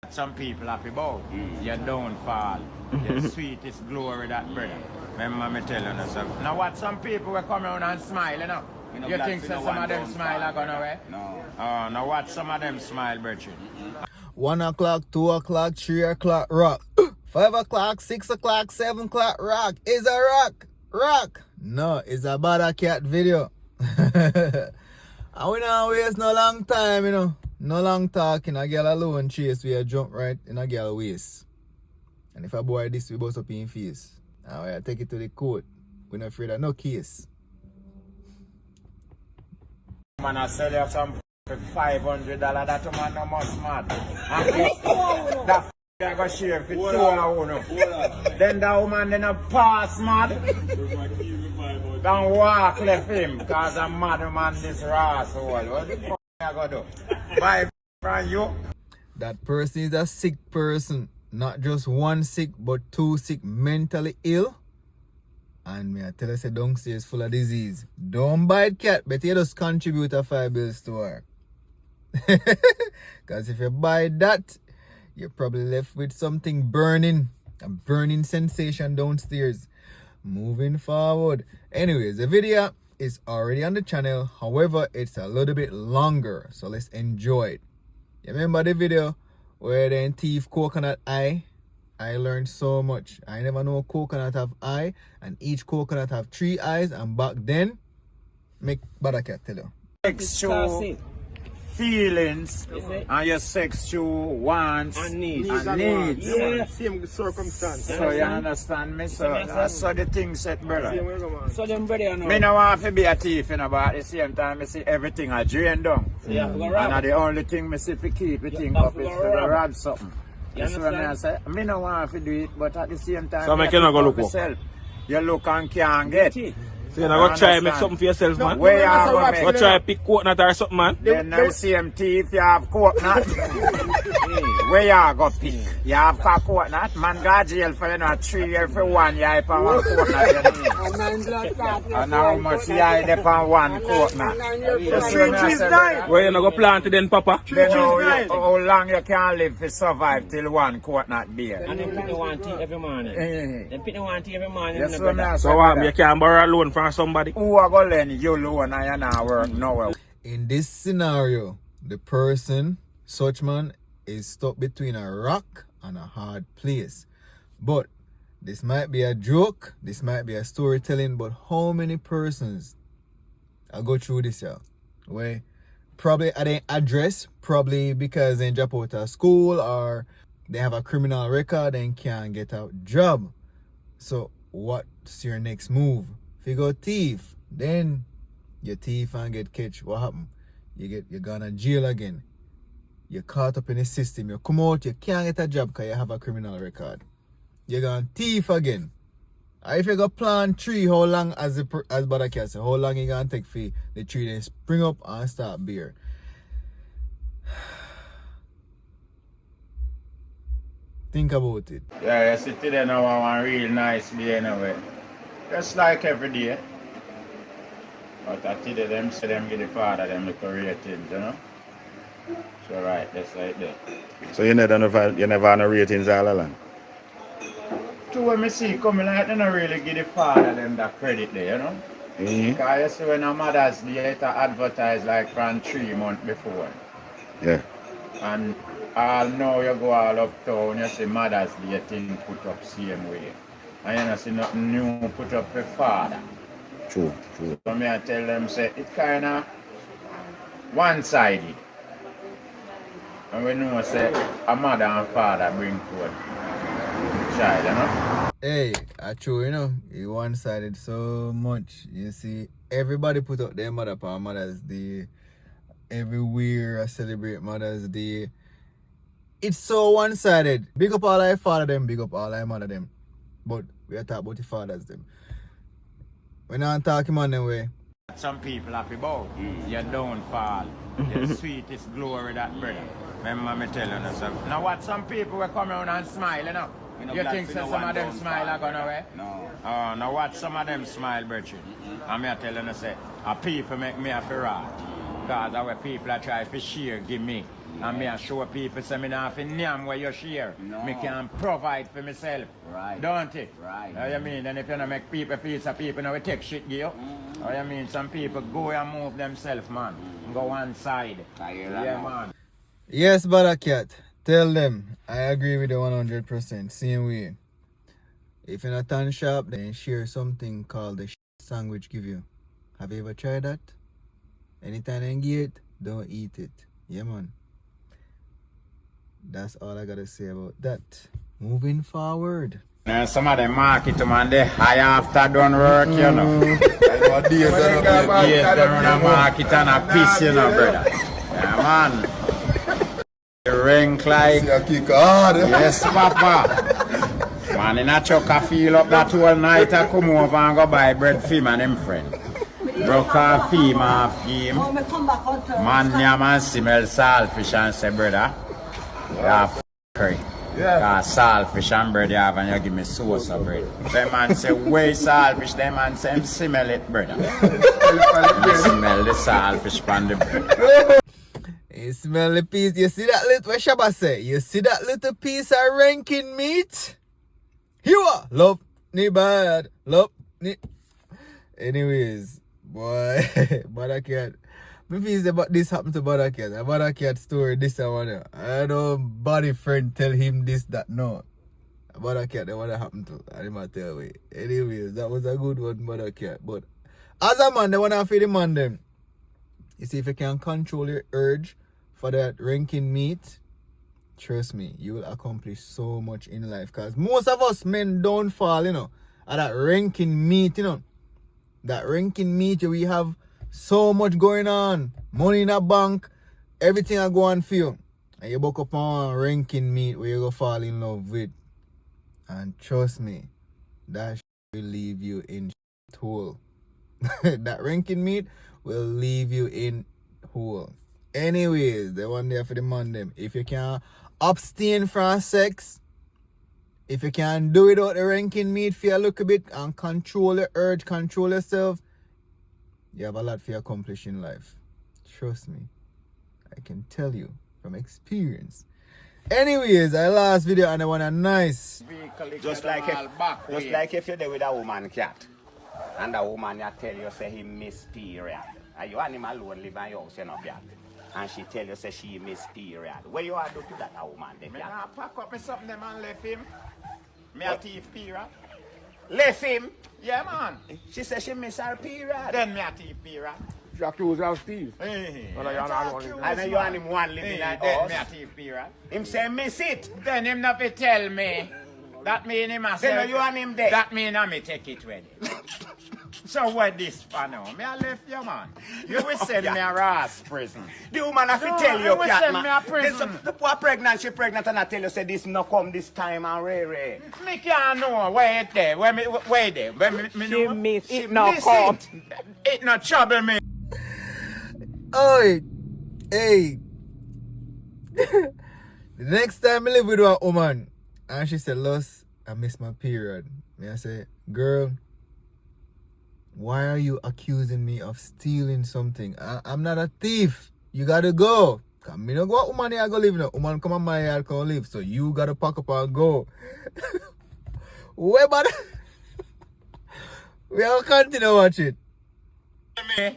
Some people happy about your downfall, your sweetest glory, that brother. Remember me telling you so. Now what some people will come around and smile, you know? You think so some of them smile are gone away? No. Oh, now what some of them smile, brethren? 1 o'clock, 2 o'clock, 3 o'clock, rock. 5 o'clock, 6 o'clock, 7 o'clock, rock. It's a rock. Rock. No, it's a Bawdacat video. And we don't waste no long time, you know. No long talking. A girl alone chase, we a jump right in a girl waist. And if a boy this, we bust up in face. And we take it to the court. We're not afraid of no case. Man, I sell you some for $500. That man no much mad. And that I go share for 2 hours. Then that woman then a pass mad. Don't walk left him because a mad man this rascal. What the fuck I go do? Buy from you? That person is a sick person. Not just one sick, but two sick, mentally ill. And me I tell you, say downstairs full of disease. Don't bite cat, but you just contribute a $5 to her. Because if you buy that, you're probably left with something burning. A burning sensation downstairs. Moving forward. Anyways, the video is already on the channel. However, it's a little bit longer. So let's enjoy it. You remember the video where they thief coconut eye? I learned so much. I never know coconut have eye, and each coconut have 3 eyes. And back then, make Bawdacat tell you. Sexual feelings and your sexual wants and needs. Yeah, same circumstance. So you understand me? So that's how the thing set, brother. So them brother know. Me no want to be a thief, you know, but at the same time, I see everything I drain down. Yeah, and the only thing I see to keep the thing up is to rob something. That's what I say. Me no want to do it, but at the same time, so I cannot go look myself. You look and can't get. So you're not going to try and make something for yourself, man? Where you are going to try and pick coconut or something, man? Then the same teeth you have coconut. Where you are going to pick? You have coconut. Man got jail for, you know, 3 years for 1 year for 1 coconut. And how much you have for 1 coconut? Where you not going to plant it then, Papa? Then how long you can live to survive till 1 coconut beer? And then pick the 1 tea every morning. Then pick the 1 tea every morning. So what, you can borrow a loan from somebody? Who are going to lend you loan and you not work nowhere? In this scenario, the person, such man, is stuck between a rock and a hard place. But this might be a joke, this might be a storytelling, but how many persons I go through this year? Where probably at an address, probably because they drop out of school or they have a criminal record and can't get a job. So what's your next move? If you go thief, then you thief and get catch. What happen? You're gone to jail again. You're caught up in the system. You come out, you can't get a job because you have a criminal record. You're gone thief again. If you go plant tree, how long as Bawdacat say, how long you gonna take for the tree then spring up and start bear? Think about it. Yeah, you see today now one real nice day anyway. Just like every day. But I today them say them give the father them little ratings, you know? So right, that's like that. So you never have no ratings all along? Two when me see coming like they don't really give the father them that credit there, you know? Because you see when a Mother's Day it advertised like from 3 months before. Yeah. And all now you go all uptown, you see Mother's Day thing put up same way. And you don't see nothing new put up for father. True. So me I tell them say it kinda one-sided. And we know say a mother and father bring forth child, you know? Hey, true, you know, it one-sided so much. You see, everybody put up their mother for Mother's Day. Everywhere I celebrate Mother's Day. It's so one-sided. Big up all our father them, big up all our mother them. But we are talking about the fathers them. We're not talking about them way. Some people happy about your downfall, your sweetest glory, that brother. Remember me telling you so. Now what some people will come around and smile, you know? You think so some of them smile are gone away? No. Now what some of them smile, brethren? And me telling you say, people make me a ferrari. Because our people are trying to share, give me. And me I show people say me not fi name where you share. No. Me can provide for myself. Right. Don't it? Right. How you mean? And if you don't make people feel so people now we take shit give you. How you mean? Some people go and move themselves, man. Go one side. I hear that Yeah, now. man. Yes, Bawdacat. Tell them I agree with you 100%. Same way. If you're not tan sharp, then share something called the sandwich give you. Have you ever tried that? Anytime you get it, don't eat it. Yeah, man. That's all I gotta say about that. Moving forward. And some of them market man, they high after done work, you know. Yes, they run a market and a piece, you know, brother. Yeah, man. The rank like. Yes, papa. Man, in a truck, I feel up that whole night, I come over and go buy bread for him and him friend. Broke off him off him. Man, yeah, man, smell saltfish and say, brother, yeah, curry. Yeah. Saltfish and bread you have and you give me sauce of bread. Them man say, where saltfish? Them man say, him smell it, brother. Smell the saltfish from the bread. You smell the piece. You see that little, what Shabba say? You see that little piece of ranking meat? You are. Love me bad. Love me. Anyways, boy, Bawdacat. Me feel say about this happened to Bawdacat. A Bawdacat story, this and one. I know body friend tell him this, that, no. Bawdacat, that what happened to. I didn't tell me. Anyways, that was a good one, Bawdacat. But as a man, they want to feed the man them. You see, if you can control your urge for that ranking meat, trust me, you will accomplish so much in life. Because most of us men don't fall, you know, at that ranking meat, you know. That ranking meat, we have so much going on. Money in a bank, everything I go on for you. And you buck up on ranking meat where you go fall in love with. And trust me, that will leave you in hole. That ranking meat will leave you in hole. Anyways, the one there for the man them. If you can abstain from sex, if you can do it without the ranking meat for a little bit and control the urge, control yourself, you have a lot for you accomplish in life. Trust me. I can tell you from experience. Anyways, I last video and I want a nice. Just like if you're there with a woman cat and the woman you tell you say he miss period. And you animal alone live in your house, you know, cat. And she tell you say she miss period. What you are do to that a woman? Me not pack up me something them and left him. Me a thief period. Left him. Yeah, man. She said she miss her period. Then me a thief period. She accused of Steve. Hey, Well, you're not only- And then you and him one living in then that me a house. thief period. Him say miss it. Then him not fi tell me. That mean him a say. Then you and him there. That mean I me take it with him. So what this for now? Me a left you, man. You will send me a Ross prison. The woman have to No, tell he you, will cat send man. me a prison. Then the poor pregnant, she pregnant and I tell you say this no come this time and Ray. Me can't know where it there. Where there. Where me know. miss She it now miss come. it. It not trouble me. Oi, hey. The next time I live with a woman and she said, Loss, I miss my period. Me I say, girl, why are you accusing me of stealing something? I'm not a thief. You gotta go. Cause me no go out woman here go live now. Woman come on my yard come live. So you gotta pack up and go. Where but we will continue watch it. And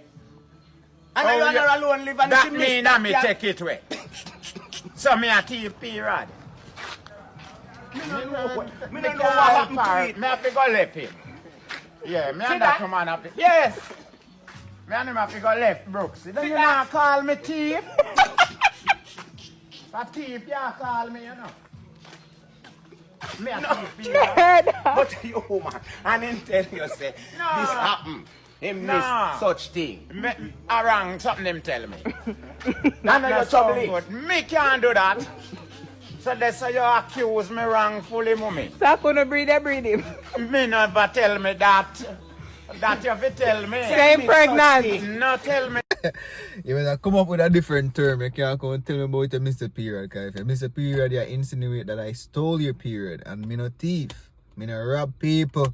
Oh, you and yeah. her alone live and she That miss mean that I me cat. take it away. So me a thief period. Me don't know what happened to it. Me have to go left him. Yeah, me See and that that? man have to. Yes. Me and him have to go left, Brooks. Then you not call me thief. For thief, you call me, you know. Me a thief period. But you woman, and him tell you say No. this happened. Him No. miss such thing. I wrong something them tell me. And now you're That's so trouble it. good. Me can't do that. So that's how you accuse me wrongfully, mummy. So I couldn't breathe him. Me never tell me that. That you have to tell me. Stay miss pregnant. such thing. No tell me. You better come up with a different term. You can't come and tell me about your Mr. Period. Cause if you miss a period, you insinuate that I stole your period. And me no thief. Me no rob people.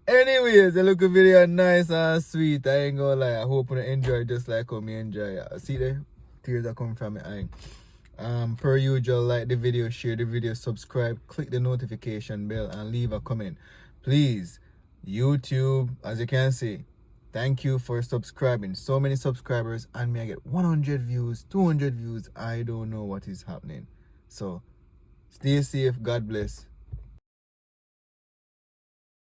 Anyways, the look video nice and sweet. I ain't gonna lie. I hope you enjoy just like how me enjoy it. See there? tears are coming from my eye. Per usual, like the video, share the video, subscribe, click the notification bell, and leave a comment. Please, YouTube, as you can see, thank you for subscribing. So many subscribers, and me I get 100 views, 200 views. I don't know what is happening. So, stay safe. God bless.